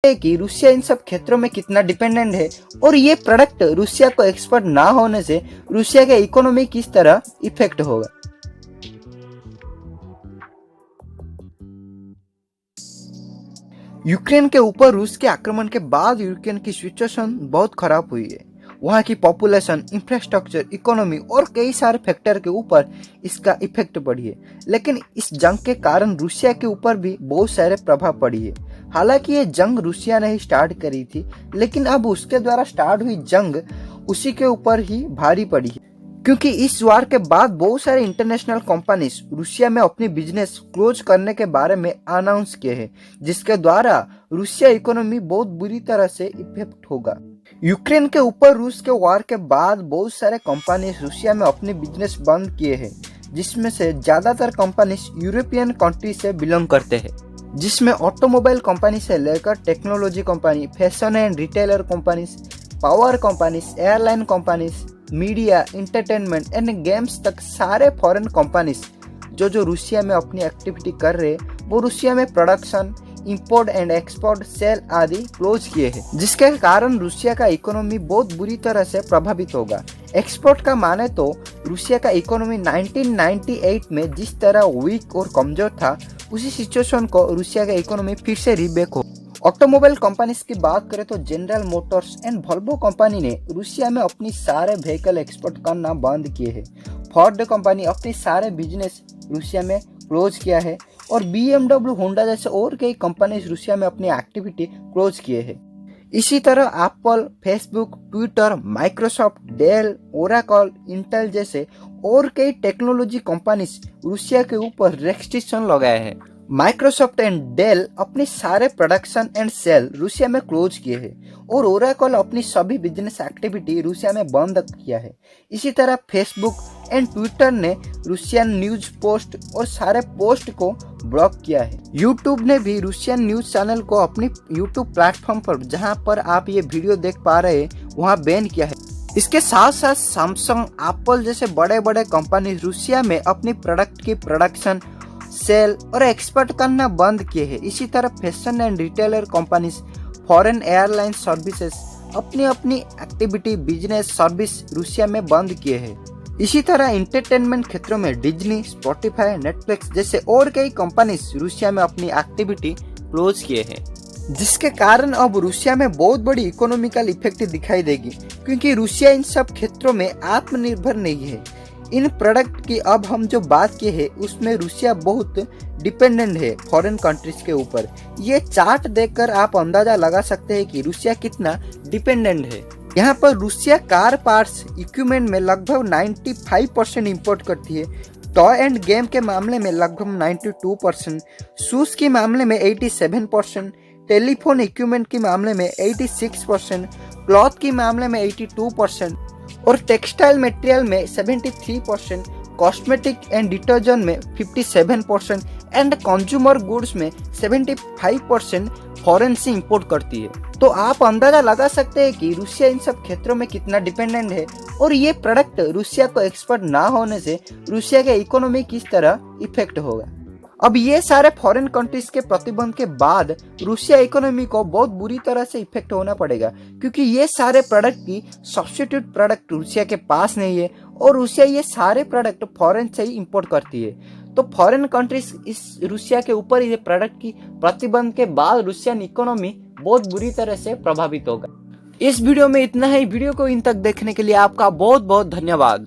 है कि रूसिया इन सब क्षेत्रों में कितना डिपेंडेंट है और ये प्रोडक्ट रूसिया को एक्सपोर्ट ना होने से रूसिया के इकोनॉमी किस तरह इफेक्ट होगा। यूक्रेन के ऊपर रूस के आक्रमण के बाद यूक्रेन की सिचुएशन बहुत खराब हुई है। वहाँ की पॉपुलेशन, इंफ्रास्ट्रक्चर, इकोनॉमी और कई सारे फैक्टर के ऊपर इसका इफेक्ट पड़ी है। लेकिन इस जंग के कारण रूसिया के ऊपर भी बहुत सारे प्रभाव पड़ी है। हालांकि ये जंग रूसिया ने ही स्टार्ट करी थी, लेकिन अब उसके द्वारा स्टार्ट हुई जंग उसी के ऊपर ही भारी पड़ी है, क्योंकि इस वार के बाद बहुत सारे इंटरनेशनल कंपनीज रूसिया में अपनी बिजनेस क्लोज करने के बारे में अनाउंस किए हैं, जिसके द्वारा रूसिया इकोनॉमी बहुत बुरी तरह से इफेक्ट होगा। यूक्रेन के ऊपर रूस के वार के बाद बहुत सारे कंपनीज रूसिया में अपनी बिजनेस बंद किए हैं, जिसमें से ज्यादातर कंपनीज यूरोपियन कंट्री से बिलोंग करते हैं, जिसमें ऑटोमोबाइल कंपनी से लेकर technology company, fashion and retailer companies, power companies, airline companies, media, entertainment and games तक सारे फॉरेन कंपनीज जो रूसिया में अपनी एक्टिविटी कर रहे हैं वो रूसिया में production, import and export, sale आदि क्लोज किए हैं, जिसके कारण रूसिया का इकोनॉमी बहुत बुरी तरह से प्रभावित होगा। एक्सपोर्ट का माने तो रूसिया का इकोनॉमी 1998 में जिस तरह वीक और कमजोर था, उसी सिचुएशन को रूसिया का इकोनॉमी फिर से रीबैक हो। ऑटोमोबाइल कंपनीज की बात करें तो general Motors and Volvo company ने रूसिया में अपनी सारे व्हीकल एक्सपोर्ट करना बंद किए हैं। फोर्ड कंपनी अपनी सारे बिजनेस रूसिया में क्लोज किया है और BMW, होंडा जैसे और कई कंपनीज रूसिया में अपनी एक्टिविटी क्लोज किए हैं। इसी तरह Apple, Facebook, Twitter, Microsoft, Dell, Oracle, Intel जैसे और कई टेक्नोलॉजी कंपनीज रूसिया के ऊपर रेस्ट्रिक्शन लगाए हैं। माइक्रोसॉफ्ट एंड डेल अपने सारे प्रोडक्शन एंड सेल रूसिया में क्लोज किए हैं और ओरेकल अपनी सभी बिजनेस एक्टिविटी रूसिया में बंद किया है। इसी तरह फेसबुक एंड ट्विटर ने रूसियन न्यूज पोस्ट और सारे पोस्ट को ब्लॉक किया है। यूट्यूब ने भी रूसियन न्यूज चैनल को अपनी यूट्यूब प्लेटफॉर्म पर, जहां पर आप ये वीडियो देख पा रहे हैं, वहां बैन किया है। इसके साथ साथ सैमसंग, एप्पल जैसे बड़े बड़े कंपनी रूसिया में अपनी प्रोडक्ट की प्रोडक्शन, सेल और एक्सपोर्ट करना बंद किए हैं। इसी तरह fashion and retailer companies, foreign airline services अपनी अपनी एक्टिविटी, बिजनेस, सर्विस रूसिया में बंद किए हैं। इसी तरह इंटरटेनमेंट क्षेत्रों में डिज्नी, स्पॉटिफाई, नेटफ्लिक्स जैसे और कई कंपनीज रूसिया में अपनी एक्टिविटी क्लोज किए हैं, जिसके कारण अब रूसिया में बहुत बड़ी इकोनॉमिकल इफेक्ट दिखाई देगी, क्योंकि रूसिया इन सब क्षेत्रों में आत्मनिर्भर नहीं है। इन प्रोडक्ट की अब हम जो बात की है उसमें रूसिया बहुत डिपेंडेंट है फॉरेन कंट्रीज के ऊपर। ये चार्ट देखकर आप अंदाजा लगा सकते हैं कि रूसिया कितना डिपेंडेंट है। यहाँ पर रूसिया कार पार्ट्स, इक्विपमेंट में लगभग 95% इंपोर्ट करती है, टॉय एंड गेम के मामले में लगभग 92%, शूज के मामले में 87%, टेलीफोन इक्विपमेंट के मामले में 86%, क्लॉथ के मामले में 82% और टेक्सटाइल मटेरियल में 73%, कॉस्मेटिक एंड डिटर्जेंट में 57% एंड कंज्यूमर गुड्स में 75% फॉरेन से इंपोर्ट करती है। तो आप अंदाजा लगा सकते हैं कि रूसिया इन सब क्षेत्रों में कितना डिपेंडेंट है और ये प्रोडक्ट रूसिया को एक्सपोर्ट ना होने से रूसिया के इकोनॉमी किस तरह इफेक्ट होगा। अब ये सारे फॉरेन कंट्रीज के प्रतिबंध के बाद रूसिया इकोनॉमी को बहुत बुरी तरह से इफेक्ट होना पड़ेगा, क्योंकि ये सारे प्रोडक्ट की सब्स्टिट्यूट प्रोडक्ट रूसिया के पास नहीं है और रूसिया ये सारे प्रोडक्ट फॉरेन से ही इंपोर्ट करती है। तो फॉरेन कंट्रीज इस रूसिया के ऊपर ये प्रोडक्ट की प्रतिबंध के बाद रूसियन इकोनॉमी बहुत बुरी तरह से प्रभावित होगा। इस वीडियो में इतना ही। वीडियो को इन तक देखने के लिए आपका बहुत बहुत धन्यवाद।